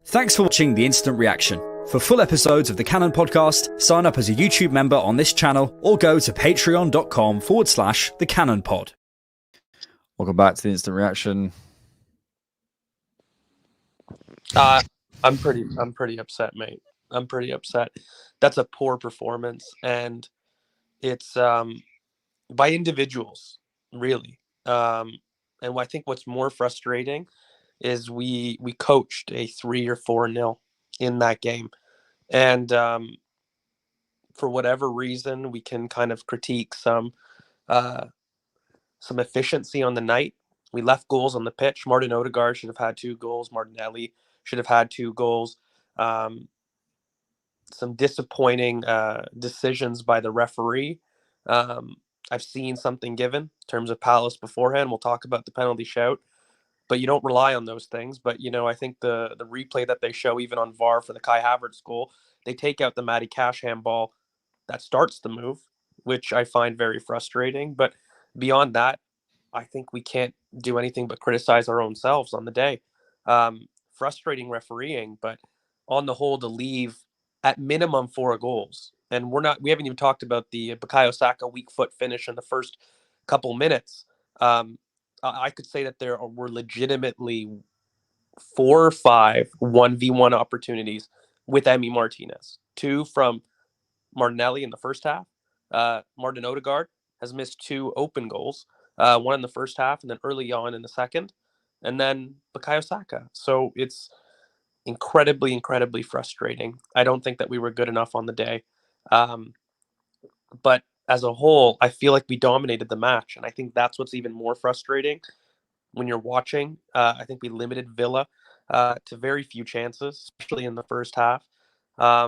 Thanks for watching The Instant Reaction. For full episodes of the Cannon Podcast, sign up as a YouTube member on this channel or go to patreon.com/thecannonpod. Welcome back to The Instant Reaction. I'm pretty upset, mate. I'm pretty upset. That's a poor performance, and it's by individuals, really. And I think what's more frustrating is we coached a 3 or 4-0 in that game, and for whatever reason, we can kind of critique some efficiency on the night. We left goals on the pitch. Martin Odegaard should have had 2 goals. Martinelli should have had 2 goals. Some disappointing decisions by the referee. I've seen something given in terms of Palace beforehand. We'll talk about the penalty shout, but you don't rely on those things. But, I think the replay that they show even on VAR for the Kai Havertz goal, they take out the Matty Cash handball that starts the move, which I find very frustrating. But beyond that, I think we can't do anything but criticize our own selves on the day. Frustrating refereeing, but on the whole, to leave at minimum 4 goals. And we haven't even talked about the Bukayo Saka weak foot finish in the first couple minutes. I could say that there were legitimately 4 or 5 1v1 opportunities with Emi Martinez. 2 from Martinelli in the first half. Martin Odegaard has missed 2 open goals, one in the first half and then early on in the second, and then Bukayo Saka. So it's incredibly, incredibly frustrating. I don't think that we were good enough on the day. But as a whole, I feel like we dominated the match. And I think that's what's even more frustrating when you're watching. I think we limited Villa to very few chances, especially in the first half. A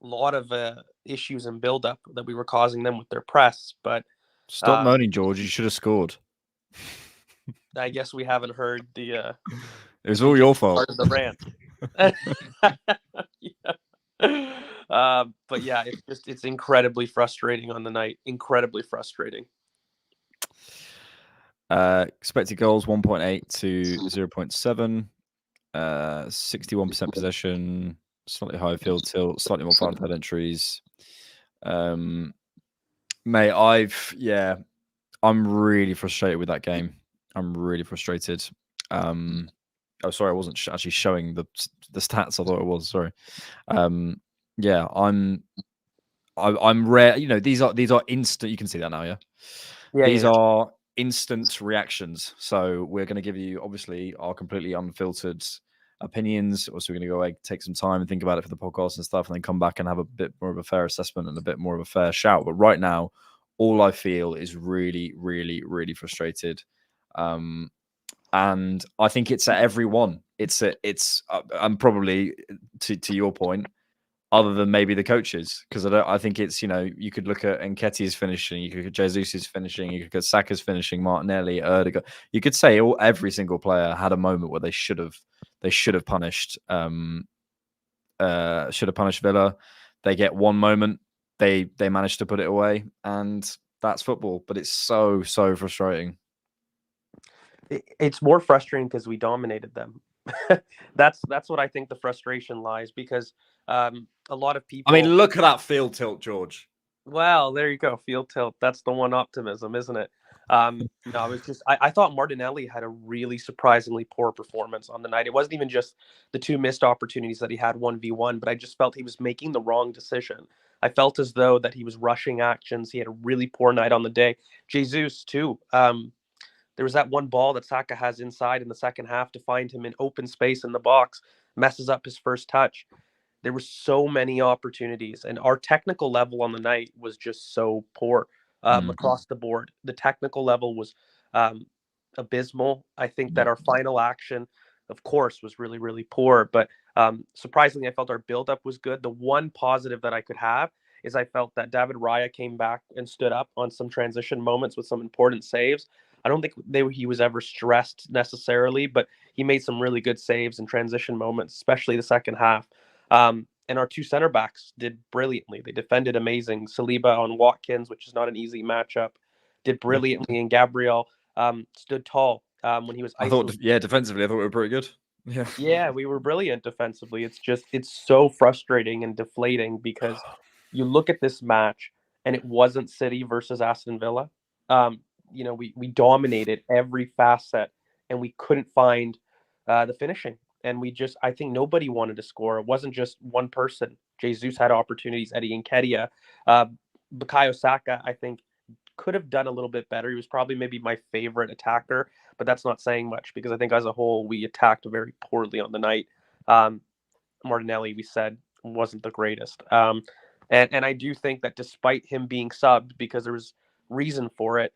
lot of issues and build-up that we were causing them with their press. But Stop moaning, George. You should have scored. I guess we haven't heard the... it was all your fault. Part of the rant. But yeah, it's incredibly frustrating on the night. Incredibly frustrating. Expected goals 1.8 to 0.7. 61% possession, slightly higher field tilt, slightly more far head entries. Mate, I'm really frustrated with that game. I'm really frustrated. Oh, sorry, I wasn't actually showing the stats. I thought it was. Sorry. Yeah, I'm rare. These are instant. You can see that now, yeah. These are instant reactions. So we're going to give you obviously our completely unfiltered opinions. Also, we're going to go away, take some time and think about it for the podcast and stuff, and then come back and have a bit more of a fair assessment and a bit more of a fair shout. But right now, all I feel is really, really, really frustrated. And I think it's at everyone. I'm probably to your point, other than maybe the coaches, because I think it's, you could look at Nketiah's finishing, you could look at Jesus' finishing, you could look at Saka's finishing, Martinelli, Odegaard. You could say every single player had a moment where they should have punished Villa. They get one moment, they manage to put it away, and that's football. But it's so frustrating. It's more frustrating because we dominated them. That's what I think the frustration lies, because a lot of people... I mean, look at that field tilt, George. Well, there you go. Field tilt. That's the one optimism, isn't it? No, I thought Martinelli had a really surprisingly poor performance on the night. It wasn't even just the 2 missed opportunities that he had 1v1, but I just felt he was making the wrong decision. I felt as though that he was rushing actions. He had a really poor night on the day. Jesus too. There was that one ball that Saka has inside in the second half to find him in open space in the box, messes up his first touch. There were so many opportunities, and our technical level on the night was just so poor across the board. The technical level was abysmal. I think that our final action, of course, was really, really poor, but surprisingly, I felt our buildup was good. The one positive that I could have is I felt that David Raya came back and stood up on some transition moments with some important saves. I don't think he was ever stressed necessarily, but he made some really good saves in transition moments, especially the second half. And our 2 center backs did brilliantly. They defended amazing. Saliba on Watkins, which is not an easy matchup, did brilliantly. And Gabriel stood tall when he was isolated. Defensively, I thought we were pretty good. Yeah. Yeah, we were brilliant defensively. It's so frustrating and deflating because you look at this match and it wasn't City versus Aston Villa. We dominated every facet and we couldn't find the finishing. And I think nobody wanted to score. It wasn't just one person. Jesus had opportunities. Eddie Nketiah, uh, Bukayo Saka, I think could have done a little bit better. He was probably maybe my favorite attacker, but that's not saying much because I think as a whole we attacked very poorly on the night. Um, Martinelli, we said, wasn't the greatest, and I do think that despite him being subbed because there was reason for it,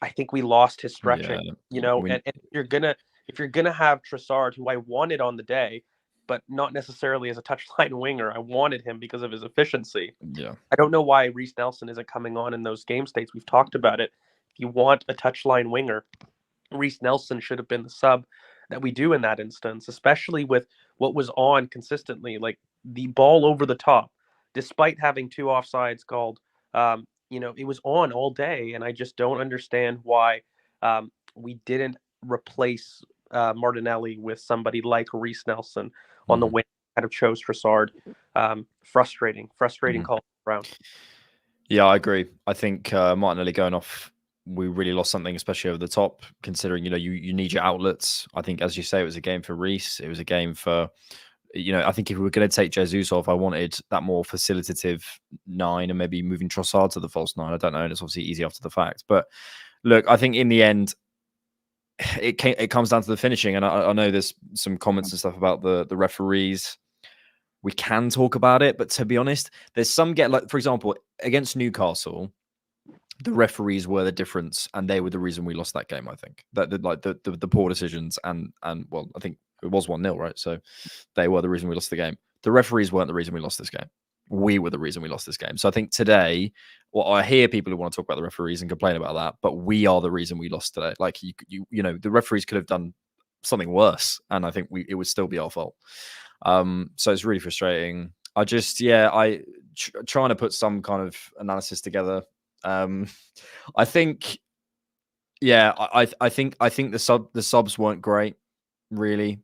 I think we lost his stretching. Yeah. And if you're gonna have Trossard, who I wanted on the day, but not necessarily as a touchline winger. I wanted him because of his efficiency. Yeah. I don't know why Reece Nelson isn't coming on in those game states. We've talked about it. If you want a touchline winger, Reece Nelson should have been the sub that we do in that instance, especially with what was on consistently, like the ball over the top, despite having two offsides called. It was on all day, and I just don't understand why we didn't replace Martinelli with somebody like Reece Nelson on the wing. Kind of chose Trossard. Frustrating call around. Yeah, I agree. I think Martinelli going off, we really lost something, especially over the top, considering, you need your outlets. I think, as you say, it was a game for Reece. It was a game for, I think if we were going to take Jesus off, I wanted that more facilitative 9 and maybe moving Trossard to the false 9. I don't know. And it's obviously easy after the fact. But look, I think in the end, it comes down to the finishing. And I know there's some comments and stuff about the referees. We can talk about it, but to be honest, there's some for example, against Newcastle, the referees were the difference, and they were the reason we lost that game. I think that the poor decisions and well, I think it was 1-0, right? So they were the reason we lost the game. The referees weren't the reason we lost this game. We were the reason we lost this game. So I think today, I hear people who want to talk about the referees and complain about that, but we are the reason we lost today. Like the referees could have done something worse, and I think it would still be our fault. So it's really frustrating. I just, trying to put some kind of analysis together. I think, I think the subs weren't great, really.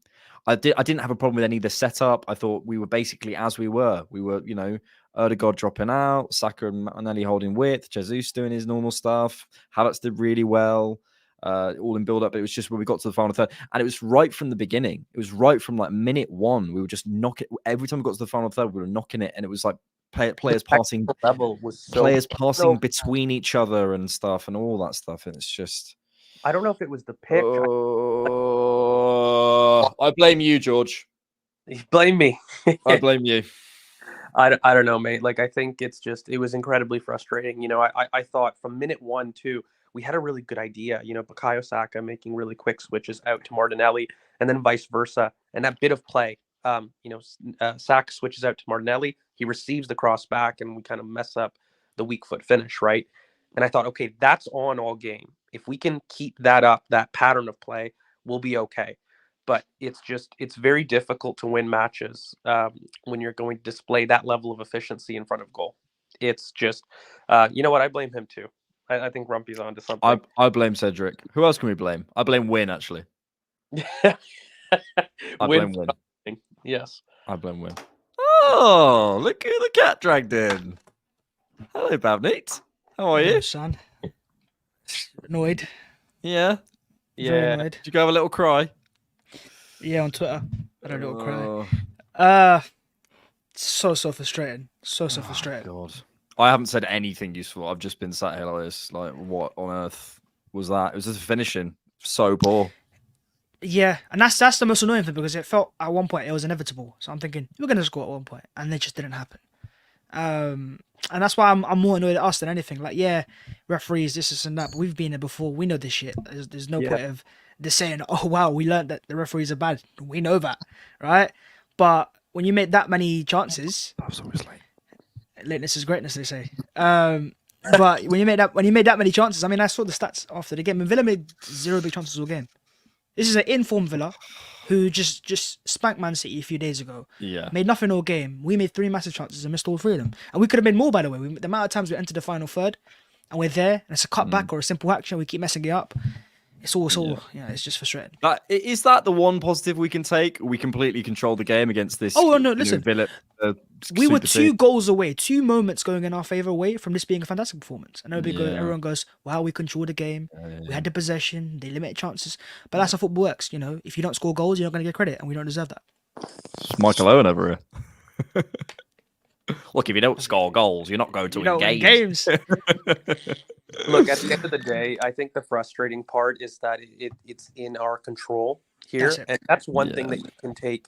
I didn't have a problem with any of the setup. I thought we were basically as we were. We were, Erdegaard dropping out, Saka and Martinelli holding width, Jesus doing his normal stuff. Havertz did really well. All in build up. It was just when we got to the final third, and it was right from the beginning. It was right from like minute 1. We were just knocking every time we got to the final third. We were knocking it, and it was like players passing level was passing between each other and stuff, and all that stuff. And it's just, I don't know if it was the pitch. I blame you, George. You blame me. I blame you. I don't know, mate. Like, I think it was incredibly frustrating. I thought from minute 1 too, we had a really good idea, Bukayo Saka making really quick switches out to Martinelli and then vice versa. And that bit of play, Saka switches out to Martinelli. He receives the cross back and we kind of mess up the weak foot finish, right? And I thought, okay, that's on all game. If we can keep that up, that pattern of play, we'll be okay. But it's very difficult to win matches when you're going to display that level of efficiency in front of goal. It's just, you know what? I blame him too. I think Rumpy's onto something. I blame Cedric. Who else can we blame? I blame Win, actually. I blame Win. Yes. I blame Win. Oh, look who the cat dragged in. Hello, Babnate. How are you? Son. Annoyed. Yeah. Very annoyed. Did you go have a little cry? Yeah, on Twitter. I had a little cry. So frustrating. So frustrating. God. I haven't said anything useful. I've just been sat here like this. Like, what on earth was that? It was just finishing so poor. Yeah, and that's the most annoying thing because it felt at one point it was inevitable. So I'm thinking we're going to score at one point, and it just didn't happen. And that's why I'm more annoyed at us than anything. Like, yeah, referees, this and that, but we've been there before. We know this shit. There's no point of just saying, oh wow, we learned that the referees are bad. We know that, right? But when you make that many chances, Bhavs always late. Lateness is greatness, they say. But when you made that many chances, I mean, I saw the stats after the game, and Villa made 0 big chances all game. This is an informed Villa who just spanked Man City a few days ago. Yeah. Made nothing all game. We made 3 massive chances and missed all 3 of them. And we could have made more, by the way. The amount of times we entered the final third and we're there, and it's a cutback or a simple action, we keep messing it up. it's all it's just frustrating. Is that the one positive we can take? We completely controlled the game against this. Oh no, listen, Villa, we were super team. 2 goals away, 2 moments going in our favour away from this being a fantastic performance. And everyone goes, wow, we controlled the game, we had the possession, they limited chances. But that's how football works, you know. If you don't score goals, you're not going to get credit, and we don't deserve that. It's Michael Owen over here. Look, if you don't score goals, you're not going to win games. Look, at the end of the day, I think the frustrating part is that it's in our control here. And that's one thing that you can take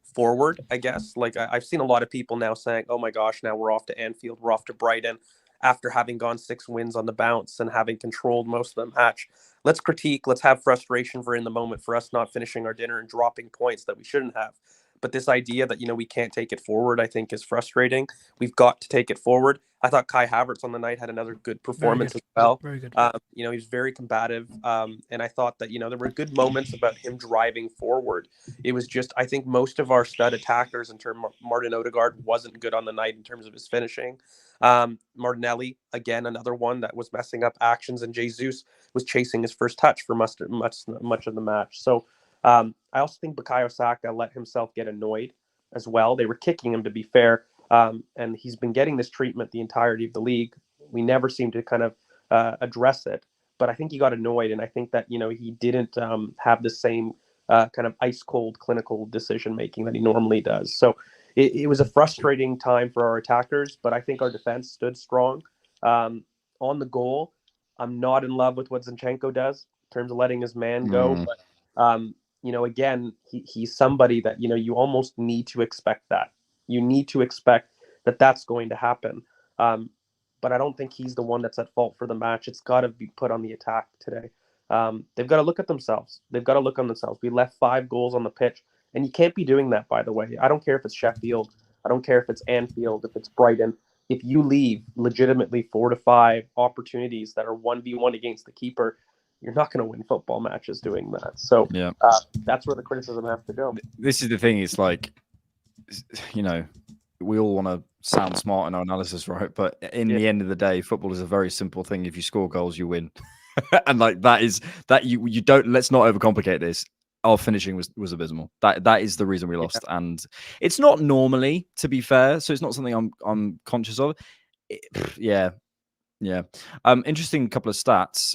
forward, I guess. Like, I've seen a lot of people now saying, oh my gosh, now we're off to Anfield, we're off to Brighton, after having gone 6 wins on the bounce and having controlled most of the match. Let's critique, let's have frustration for in the moment for us not finishing our dinner and dropping points that we shouldn't have. But this idea that, you know, we can't take it forward, I think is frustrating. We've got to take it forward. I thought Kai Havertz on the night had another good performance as well. Very good. You know, he was very combative. And I thought that, you know, there were good moments about him driving forward. It was just, I think most of our stud attackers in terms of Martin Odegaard wasn't good on the night in terms of his finishing. Martinelli, again, another one that was messing up actions, and Jesus was chasing his first touch for much of the match. So, I also think Bukayo Saka let himself get annoyed as well. They were kicking him, to be fair, and he's been getting this treatment the entirety of the league. We never seem to kind of address it, but I think he got annoyed, and I think that, you know, he didn't have the same kind of ice cold clinical decision making that he normally does. So it was a frustrating time for our attackers, but I think our defense stood strong. On the goal, I'm not in love with what Zinchenko does in terms of letting his man go, but you know, again, he's somebody that, you know, you almost need to expect that. You need to expect that that's going to happen. But I don't think he's the one that's at fault for the match. It's got to be put on the attack today. They've got to look at themselves. They've got to look on themselves. We left 5 goals on the pitch, and you can't be doing that, by the way. I don't care if it's Sheffield. I don't care if it's Anfield, if it's Brighton. If you leave legitimately 4 to 5 opportunities that are 1v1 against the keeper, you're not going to win football matches doing that. So that's where the criticism has to go. This is the thing. It's like, you know, we all want to sound smart in our analysis, right? But in the end of the day, football is a very simple thing. If you score goals, you win. And like you don't, let's not overcomplicate this. Our finishing was abysmal. That is the reason we lost. And it's not normally, to be fair. So it's not something I'm conscious of. Yeah. Interesting couple of stats.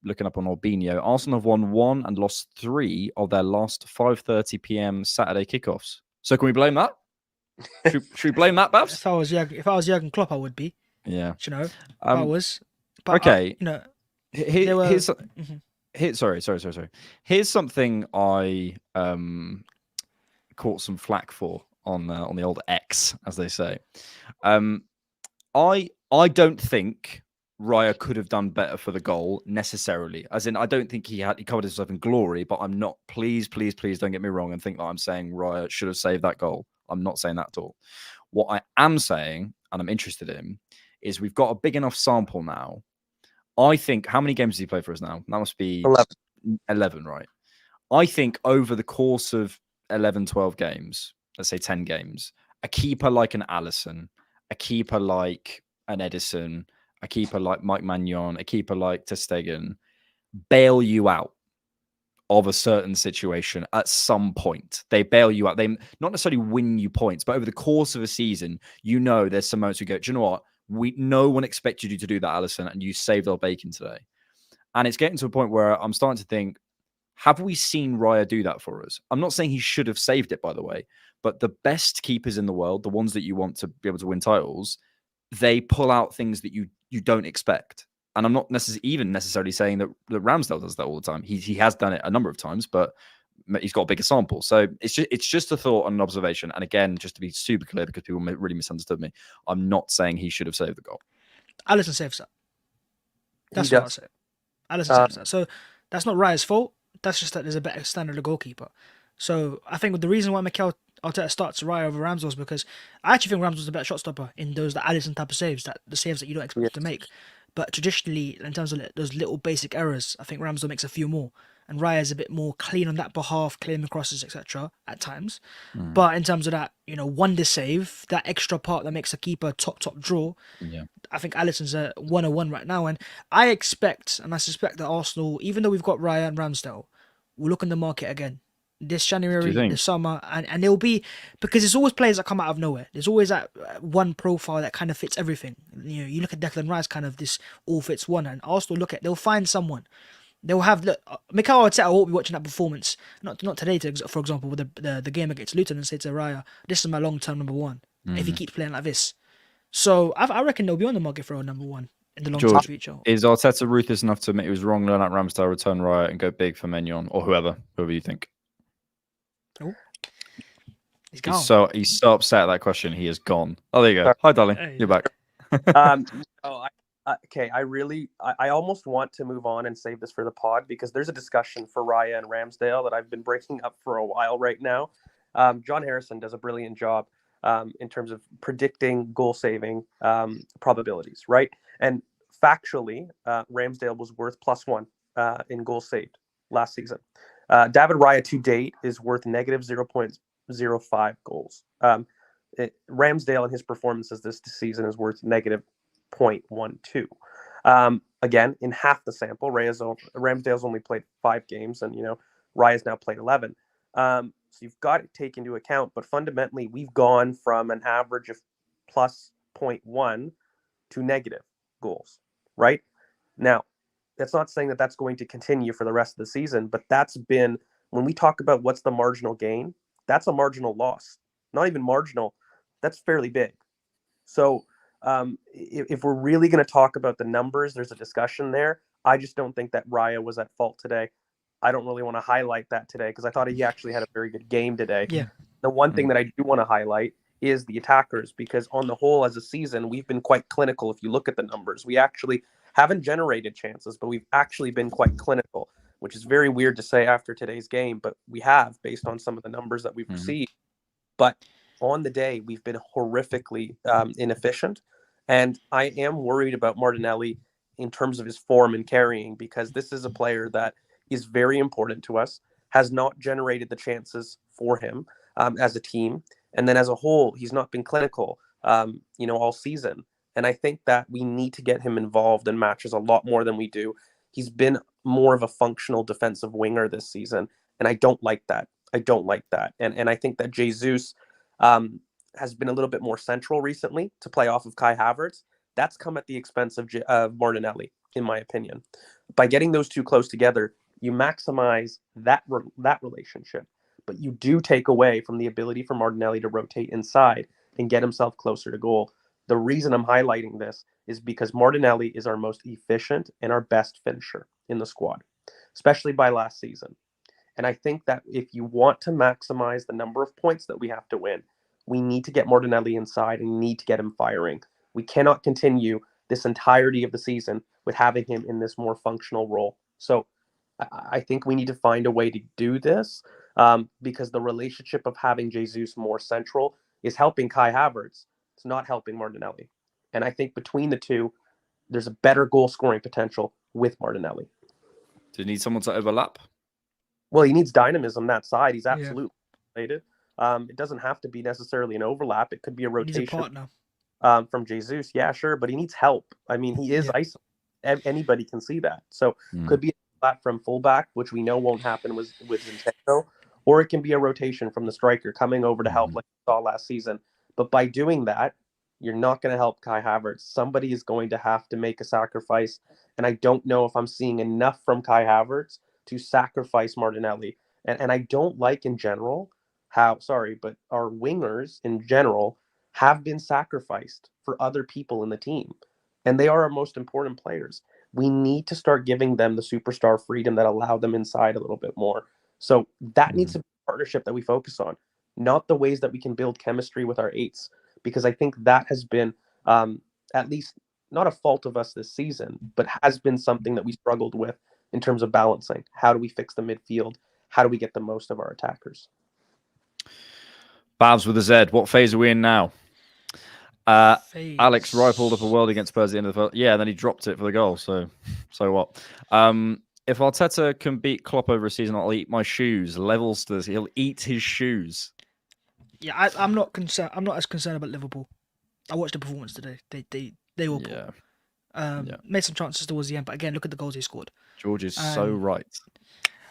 Looking up on Albinho, Arsenal have won 1 and lost 3 of their last 5:30 p.m. Saturday kickoffs. So can we blame that? Should we blame that, Bhavs? If I was Jurgen Klopp, I would be. Yeah. You know, if I was. But okay. You know, sorry. Here's something I caught some flack for on the old X, as they say. I don't think Raya could have done better for the goal necessarily. As in, I don't think he covered himself in glory, but I'm not, please don't get me wrong and think that I'm saying Raya should have saved that goal. I'm not saying that at all. What I am saying, and I'm interested in, is we've got a big enough sample now. I think, how many games does he play for us now? That must be 11, right? I think over the course of 11, 12 games, let's say 10 games, a keeper like an Alisson, a keeper like an Edison, a keeper like Mike Maignan, a keeper like ter Stegen, bail you out of a certain situation at some point. They bail you out. They not necessarily win you points, but over the course of a season, you know there's some moments we go, do you know what? No one expected you to do that, Alisson, and you saved our bacon today. And it's getting to a point where I'm starting to think, have we seen Raya do that for us? I'm not saying he should have saved it, by the way, but the best keepers in the world, the ones that you want to be able to win titles, they pull out things that you don't expect. And I'm not necessarily saying that Ramsdale does that all the time. He has done it a number of times, but he's got a bigger sample. So it's just a thought and an observation. And again, just to be super clear, because people really misunderstood me, I'm not saying he should have saved the goal. Alisson saves that. That's what I say. Alisson saves that. So that's not Raya's fault. That's just that there's a better standard of goalkeeper. So I think the reason why Mikel Arteta starts Raya over Ramsdale is because I actually think Ramsdale's a better shot stopper in those Alisson type of saves, the saves that you don't expect him to make. But traditionally, in terms of those little basic errors, I think Ramsdale makes a few more. And Raya's a bit more clean on that behalf, clearing the crosses, etc. at times. But in terms of that, wonder save, that extra part that makes a keeper top draw, Yeah. I think Alisson's a 101 right now. And I expect, and I suspect that Arsenal, even though we've got Raya and Ramsdale, will look in the market again this January, think? this summer, and it'll be because it's always players that come out of nowhere. There's always that one profile that kind of fits everything. You look at Declan Rice, kind of this all fits one, and Arsenal they'll find someone. They'll have Mikel Arteta won't be watching that performance, not today, for example, with the game against Luton, and say to Raya, "This is my long-term number one." If he keeps playing like this, so I reckon they'll be on the market for a number one in the long-term future. Is Arteta ruthless enough to admit he was wrong, learn out Ramsdale, return Riot, and go big for Mignon or whoever you think? Oh, he's gone. He's so upset at that question. He is gone. Oh, there you go. Hi, darling. Hey. You're back. Okay, I almost want to move on and save this for the pod because there's a discussion for Raya and Ramsdale that I've been breaking up for a while right now. John Harrison does a brilliant job in terms of predicting goal saving probabilities, right? And factually, Ramsdale was worth +1 in goals saved last season. David Raya to date is worth negative 0.05 goals. Ramsdale and his performances this season is worth negative 0.12. Again, in half the sample, Ramsdale's only played 5 games, and Raya's now played 11. So you've got to take into account, but fundamentally, we've gone from an average of plus 0.1 to negative goals, right? Now, that's not saying that that's going to continue for the rest of the season, but that's been, when we talk about what's the marginal gain, that's a marginal loss. Not even marginal, that's fairly big. So if we're really going to talk about the numbers, there's a discussion there. I just don't think that Raya was at fault today. I don't really want to highlight that today because I thought he actually had a very good game today. Yeah. The one thing that I do want to highlight is the attackers, because on the whole, as a season, we've been quite clinical. If you look at the numbers, we actually haven't generated chances, but we've actually been quite clinical, which is very weird to say after today's game, but we have based on some of the numbers that we've received. But on the day, we've been horrifically inefficient. And I am worried about Martinelli in terms of his form and carrying, because this is a player that is very important to us, has not generated the chances for him as a team. And then as a whole, he's not been clinical, all season. And I think that we need to get him involved in matches a lot more than we do. He's been more of a functional defensive winger this season, and I don't like that. And I think that Jesus has been a little bit more central recently to play off of Kai Havertz. That's come at the expense of Martinelli, in my opinion. By getting those two close together, you maximize that relationship, but you do take away from the ability for Martinelli to rotate inside and get himself closer to goal. The reason I'm highlighting this is because Martinelli is our most efficient and our best finisher in the squad, especially by last season. And I think that if you want to maximize the number of points that we have to win, we need to get Martinelli inside and need to get him firing. We cannot continue this entirety of the season with having him in this more functional role. So I think we need to find a way to do this because the relationship of having Jesus more central is helping Kai Havertz. It's not helping Martinelli. And I think between the two, there's a better goal scoring potential with Martinelli. Do you need someone to overlap? Well, he needs dynamism that side. He's absolutely related. It doesn't have to be necessarily an overlap. It could be a rotation from Jesus. Yeah, sure. But he needs help. I mean, he is isolated. Anybody can see that. So could be a flat from fullback, which we know won't happen with Zinchenko, or it can be a rotation from the striker coming over to help like we saw last season. But by doing that, you're not going to help Kai Havertz. Somebody is going to have to make a sacrifice. And I don't know if I'm seeing enough from Kai Havertz to sacrifice Martinelli. And I don't like in general but our wingers in general have been sacrificed for other people in the team. And they are our most important players. We need to start giving them the superstar freedom that allow them inside a little bit more. So that needs to be a partnership that we focus on, not the ways that we can build chemistry with our eights, because I think that has been at least not a fault of us this season, but has been something that we struggled with in terms of balancing. How do we fix the midfield? How do we get the most of our attackers? Bhavs with a Z. What phase are we in now? Alex Wright pulled up a Face. world against Spurs at the end of the first. Yeah, and then he dropped it for the goal. So what? If Arteta can beat Klopp over a season, I'll eat my shoes. Levels to this. He'll eat his shoes. Yeah, I'm not concerned. I'm not as concerned about Liverpool. I watched the performance today. They were poor. Yeah. Made some chances towards the end, but again, look at the goals they scored. George is so right.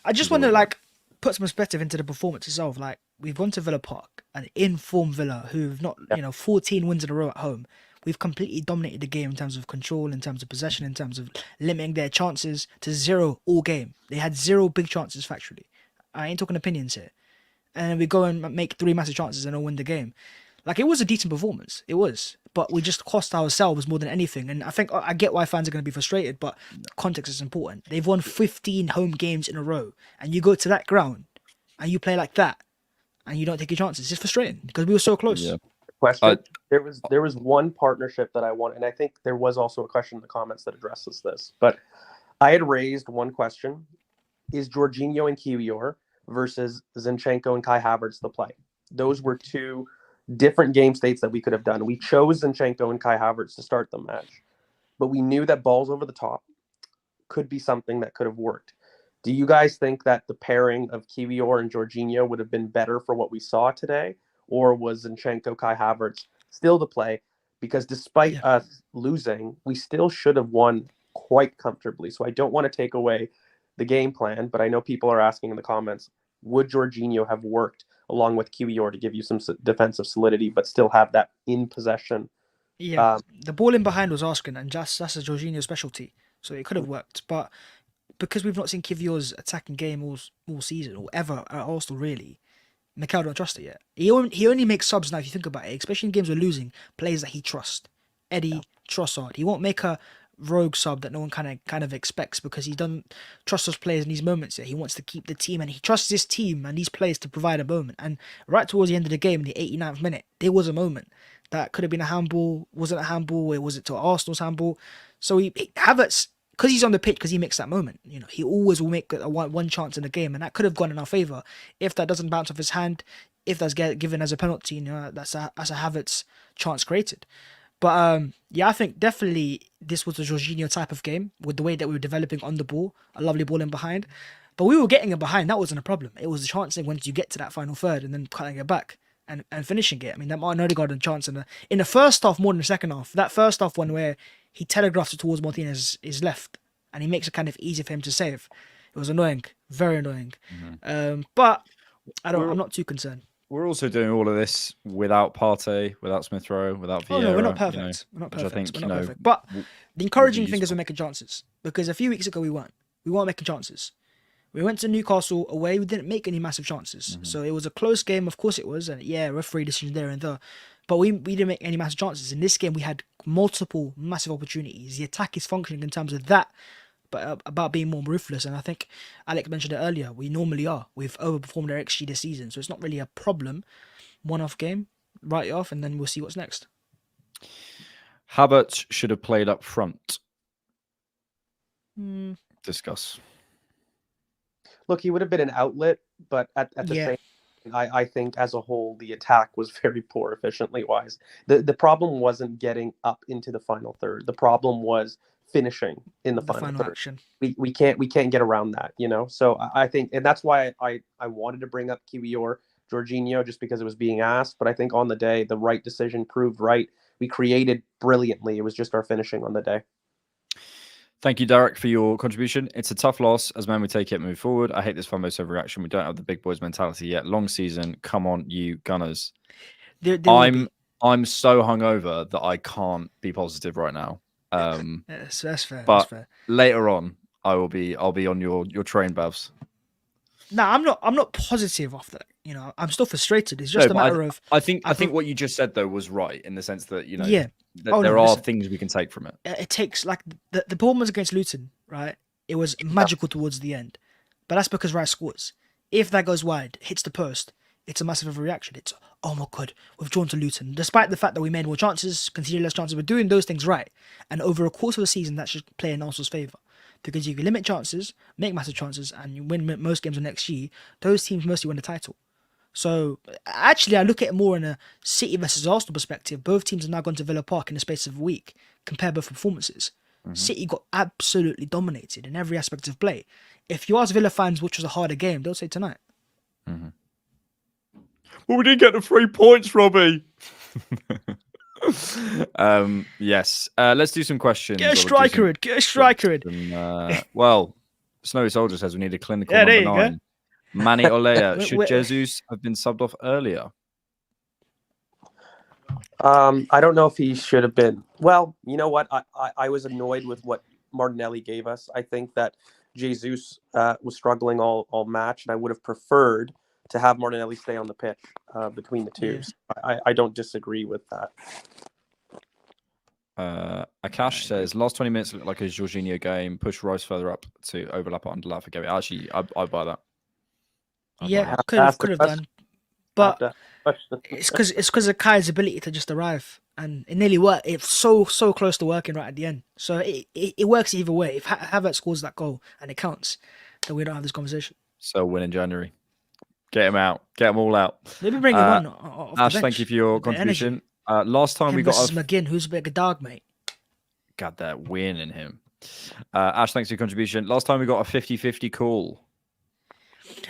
I just He's want to always right. put some perspective into the performance itself. Like, we've gone to Villa Park, an in-form Villa who've not, 14 wins in a row at home. We've completely dominated the game in terms of control, in terms of possession, in terms of limiting their chances to 0 all game. They had 0 big chances factually. I ain't talking opinions here. And then we go and make 3 massive chances and all win the game. Like, it was a decent performance. It was. But we just cost ourselves more than anything. And I get why fans are going to be frustrated, but context is important. They've won 15 home games in a row. And you go to that ground and you play like that and you don't take your chances. It's frustrating because we were so close. Yeah. Question. There was one partnership that I want, and I think there was also a question in the comments that addresses this. But I had raised one question: is Jorginho and Kiwior versus Zinchenko and Kai Havertz the play? Those were 2 different game states that we could have done. We chose Zinchenko and Kai Havertz to start the match, but we knew that balls over the top could be something that could have worked. Do you guys think that the pairing of Kiwior and Jorginho would have been better for what we saw today? Or was Zinchenko, Kai Havertz still the play? Because despite us losing, we still should have won quite comfortably. So I don't want to take away the game plan, but I know people are asking in the comments, would Jorginho have worked along with Kiwior to give you some defensive solidity, but still have that in possession? Yeah, the ball in behind was asking, and that's a Jorginho specialty. So it could have worked. But because we've not seen Kiwior's attacking game all season, or ever at Arsenal really, Mikel don't trust it yet. He only makes subs now if you think about it, especially in games we're losing, players that he trusts. Eddie, Trossard. He won't make a rogue sub that no one kind of expects because he doesn't trust those players in these moments yet. He wants to keep the team and he trusts his team and these players to provide a moment. And right towards the end of the game, in the 89th minute, there was a moment that could have been a handball, wasn't a handball, or was it to Arsenal's handball? So Havertz, because he's on the pitch, because he makes that moment, he always will make one chance in the game, and that could have gone in our favour. If that doesn't bounce off his hand, if that's given as a penalty, that's a Havertz chance created. But I think definitely this was a Jorginho type of game with the way that we were developing on the ball, a lovely ball in behind. But we were getting it behind, that wasn't a problem. It was the chancing once you get to that final third and then cutting it back and finishing it. I mean, that Martin Odegaard chance in the first half more than the second half. That first half one where he telegraphs it towards Martinez's left and he makes it kind of easy for him to save. It was annoying, very annoying. But I'm not too concerned. We're also doing all of this without Partey, without Smith Rowe, without Vieira. Oh no, we're not perfect. We're not perfect. I think, we're not perfect. But the encouraging thing is we're making chances. Because a few weeks ago we weren't. We weren't making chances. We went to Newcastle away. We didn't make any massive chances. So it was a close game. Of course it was. And referee decisions there and there. But we didn't make any massive chances. In this game, we had multiple massive opportunities. The attack is functioning in terms of that, but about being more ruthless. And I think Alex mentioned it earlier. We normally are. We've overperformed our XG this season. So it's not really a problem. One-off game, write it off, and then we'll see what's next. Havertz should have played up front. Discuss. Look, he would have been an outlet, but at the same time, I think as a whole, the attack was very poor efficiently wise. The problem wasn't getting up into the final third. The problem was finishing in the final third. Action. We can't get around that, So I think, and that's why I wanted to bring up Kiwior, Jorginho, just because it was being asked. But I think on the day, the right decision proved right. We created brilliantly. It was just our finishing on the day. Thank you, Derek, for your contribution. It's a tough loss. As men, we take it and move forward. I hate this FOMO overreaction. We don't have the big boys mentality yet. Long season. Come on, you Gunners. I'm so hungover that I can't be positive right now. That's fair. But that's fair. Later on, I'll be on your train, Bhavs. No, I'm not positive off that. I'm still frustrated. It's just a matter of. I think what you just said though was right in the sense that there are things we can take from it. It takes the performance against Luton, right? It was magical towards the end, but that's because Rice scores. If that goes wide, hits the post, it's a massive overreaction. It's oh my god, we've drawn to Luton, despite the fact that we made more chances, conceded less chances. We're doing those things right, and over a course of a season, that should play in Arsenal's favour. Because you can limit chances, make massive chances, and you win most games on XG, those teams mostly win the title. So actually, I look at it more in a City versus Arsenal perspective. Both teams have now gone to Villa Park in the space of a week. Compare both performances. City got absolutely dominated in every aspect of play. If you ask Villa fans which was a harder game, they'll say tonight. Well, we didn't get the 3 points, Robbie. Yes. Let's do some questions. Get a striker in. Get a striker in. Well, Snowy Soldier says we need a clinical Yeah, number there you go. 9. Manny Olea, should Wait. Jesus have been subbed off earlier? I don't know if he should have been. Well, you know what? I was annoyed with what Martinelli gave us. I think that Jesus was struggling all match, and I would have preferred to have Martinelli stay on the pitch between the two. Yeah. I don't disagree with that. Akash says last 20 minutes looked like a Jorginho game. Push Rice further up to overlap or underlap for Gary. Actually, I buy that. Yeah, could have done, but it's because of Kai's ability to just arrive, and it nearly worked. It's so close to working right at the end. So it works either way. If Havertz scores that goal and it counts, then we don't have this conversation. So win in January. Get him out. Get them all out. Maybe bring him on off Ash, the bench. thank you for your contribution. Last time Him we got versus McGinn, who's a bit of a dog, mate. Got that win in him. Ash, thanks for your contribution. Last time we got a 50-50 call.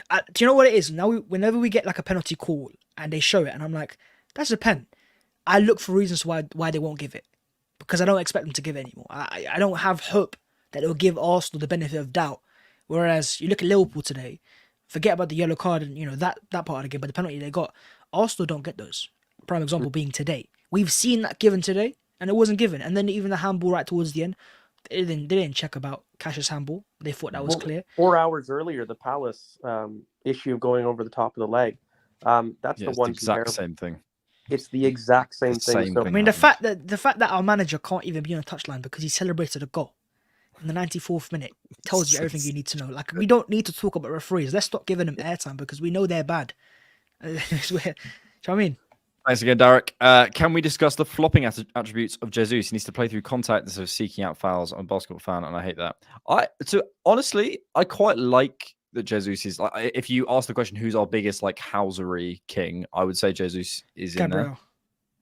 Do you know what it is? Now, whenever we get like a penalty call and they show it, and I'm like, that's a pen. I look for reasons why they won't give it, because I don't expect them to give it anymore. I don't have hope that they'll give Arsenal the benefit of doubt. Whereas you look at Liverpool today, forget about the yellow card and that part of the game, but the penalty they got, Arsenal don't get those. Prime example being today. We've seen that given today, and it wasn't given. And then even the handball right towards the end, they didn't check about Cash's handball. They thought that was clear. 4 hours earlier, the Palace issue of going over the top of the leg. That's the one. It's the exact same thing. It's the exact same thing. So, I mean, the fact that our manager can't even be on a touchline because he celebrated a goal in the 94th minute tells you everything you need to know. Like, we don't need to talk about referees. Let's stop giving them airtime because we know they're bad. It's weird. Do you know what I mean? Thanks again, Derek. Can we discuss the flopping attributes of Jesus? He needs to play through contact instead of seeking out fouls. I'm a basketball fan, and I hate that. Honestly, I quite like that Jesus is. Like, if you ask the question, who's our biggest like housery king, I would say Jesus is Gabriel. in there.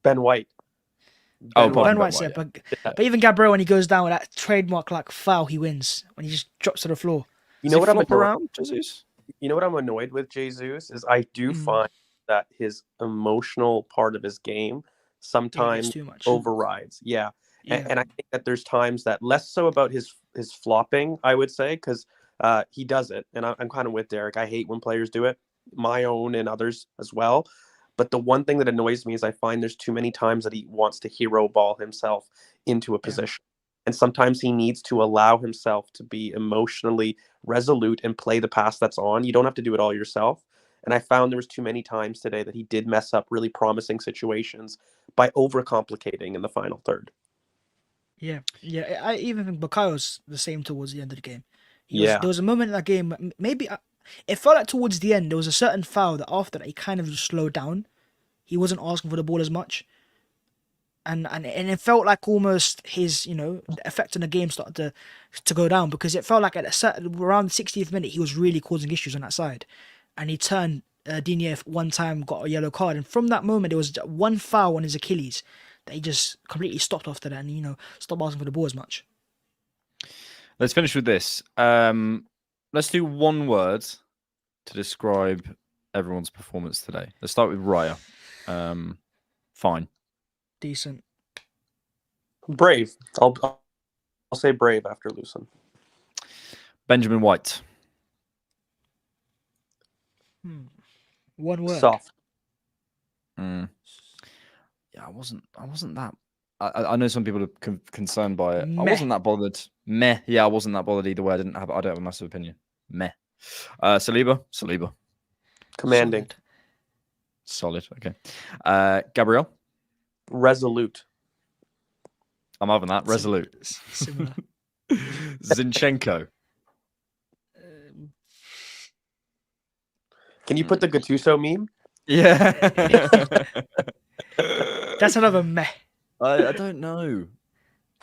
Ben White. Ben White said, but even Gabriel, when he goes down with that trademark like foul, he wins when he just drops to the floor. You know what I'm annoyed around Jesus? You know what I'm annoyed with Jesus is I do find that his emotional part of his game sometimes too much. overrides. Yeah. And I think that there's times that less so about his flopping, I would say, because he does it. And I'm kind of with Derek. I hate when players do it, my own and others as well. But the one thing that annoys me is I find there's too many times that he wants to hero ball himself into a position. And sometimes he needs to allow himself to be emotionally resolute and play the pass that's on. You don't have to do it all yourself. And I found there was too many times today that he did mess up really promising situations by overcomplicating in the final third. Yeah. I even think Bakayo's the same towards the end of the game. There was a moment in that game, maybe it felt like towards the end there was a certain foul that after that he kind of just slowed down. He wasn't asking for the ball as much. And it felt like almost his, effect on the game started to go down, because it felt like at around the 60th minute he was really causing issues on that side. And he turned Digne one time, got a yellow card, and from that moment there was one foul on his Achilles that he just completely stopped after that, and stopped asking for the ball as much. Let's finish with this. Let's do one word to describe everyone's performance today. Let's start with Raya. Fine. Decent. Brave. I'll say brave after losing. Benjamin White. One word. Soft. Yeah, I wasn't that. I know some people are concerned by it. Meh. I wasn't that bothered. Meh. Yeah, I wasn't that bothered either way. I don't have a massive opinion. Meh. Saliba. Commanding. Solid. Okay. Gabriel. Resolute. I'm having that. Resolute. Similar. Zinchenko. Can you put the Gattuso meme? Yeah. That's another meh. I don't know.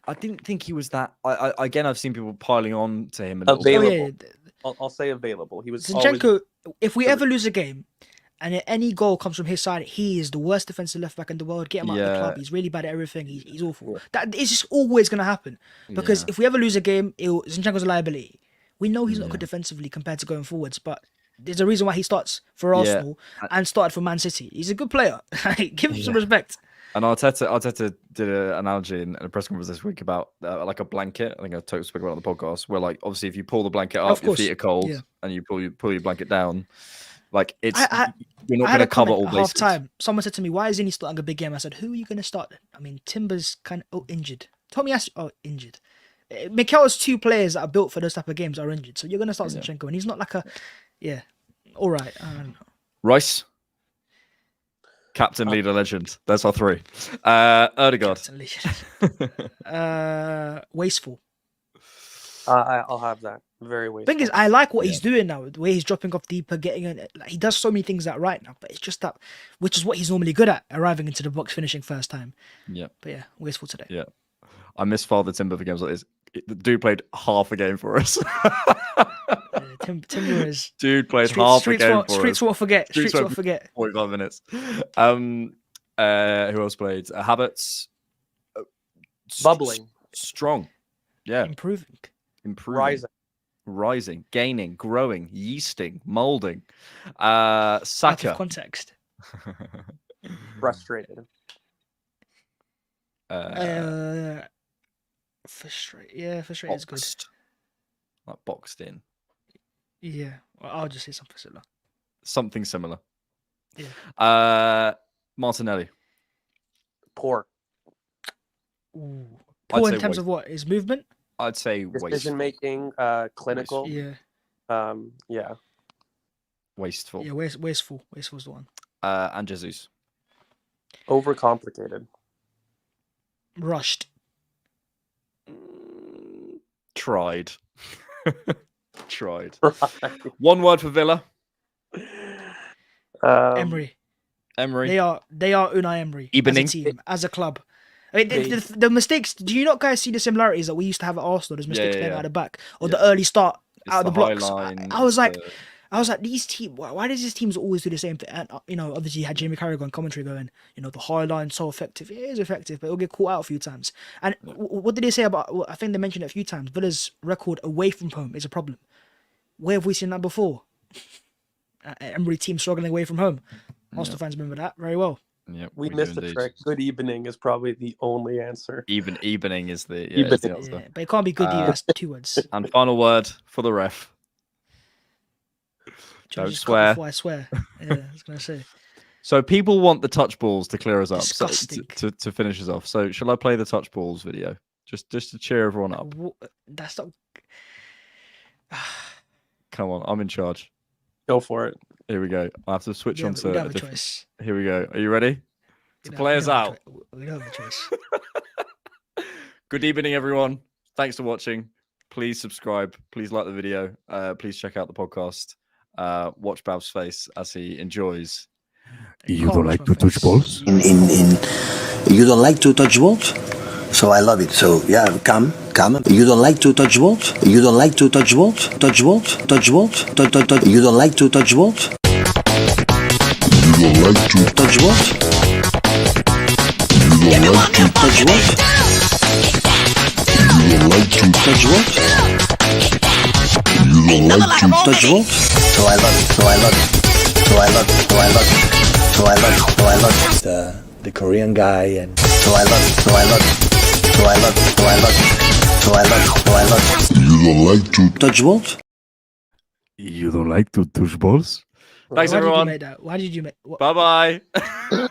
I didn't think he was that. Again, I've seen people piling on to him. Available. Oh, yeah. I'll say available. He was Zinchenko. If we ever lose a game, And any goal comes from his side, he is the worst defensive left back in the world. Get him out of the Yeah. club. He's really bad at everything. He's awful. That is just always going to happen. Because Yeah. if we ever lose a game, Zinchenko's a liability. We know he's not good defensively compared to going forwards, but there's a reason why he starts for Arsenal and started for Man City. He's a good player. Give him some respect. And Arteta did an analogy in a press conference this week about like a blanket. I think I spoke about it on the podcast. Where like obviously if you pull the blanket up, your feet are cold, and you pull your blanket down, like it's you're not going to cover all bases. Half time, someone said to me, "Why isn't he starting a big game?" I said, "Who are you going to start?" I mean, Timber's kind of injured. Injured. Mikel's 2 players that are built for those type of games are injured, so you're going to start Zinchenko, and he's not like all right. I don't know. Rice, captain, leader, legend. That's our 3. Ødegaard. Wasteful. I'll have that. Very wasteful. Thing is, I like what he's doing now. The way he's dropping off deeper, getting in. Like, he does so many things that right now, but it's just that, which is what he's normally good at, arriving into the box, finishing first time. Yeah. But yeah, wasteful today. Yeah. I miss Father Timber for games like this. The dude played half a game for us. Timber is. Dude played half a game for us. Streets won't forget. Streets won't forget. 45 minutes. Who else played? Havertz. Bubbling. Strong. Yeah. Improving. Rising. Gaining. Growing. Yeasting. Molding. Saka. Out of context. Frustrated. Frustrated is good. Like boxed in. Yeah. Well, I'll just say something similar. Something similar. Yeah. Martinelli. Poor. Ooh. Poor in terms of what? His movement? I'd say decision making, clinical. Yeah. Yeah. Wasteful. Yeah, wasteful. Wasteful's the one. And Jesus. Overcomplicated. Rushed. Tried. One word for Villa. Emery. They are Unai Emery Evening. as a team, as a club. I mean, the mistakes. Do you not guys see the similarities that we used to have at Arsenal? Those mistakes playing out of the back or the early start out of the blocks. I was like, these teams. Why does these teams always do the same thing? And obviously you had Jamie Carragher on commentary going, the high line's so effective. It is effective, but it'll get caught out a few times. And what did they say about? I think they mentioned it a few times. Villa's record away from home is a problem. Where have we seen that before? Emery team struggling away from home. Arsenal fans remember that very well. Yeah, we missed the trick. Good evening is probably the only answer. Evening is the answer. Yeah, but it can't be good. That's 2 words. And final word for the ref. Don't swear. I swear. Yeah, I was gonna say. So people want the touch balls to clear us up, to finish us off. So shall I play the touch balls video just to cheer everyone up? That's not. Come on, I'm in charge. Go for it. Here we go. I have to switch on to. We don't have a choice. Here we go. Are you ready? To play us out. We don't have a choice. Good evening, everyone. Thanks for watching. Please subscribe. Please like the video. Please check out the podcast. Watch Bhavs' face as he enjoys. You don't like to touch balls? You don't like to touch balls? So I love it. So yeah, come. You don't like to touch balls? You don't like to touch balls? Touch balls? Touch balls? You don't like to touch balls? You don't like to touch balls? You don't like to touch balls? You don't like to touch balls? You don't like to touch balls? So I love it. So I love it. So I love it. So I love it. So I love it. So I love it. The Korean guy and so I love it. So I love it. So I love it. So I love it. So I love it. So I love it. You don't like to touch balls? You don't like to touch balls? Thanks, everyone. Why did you make that? Bye bye.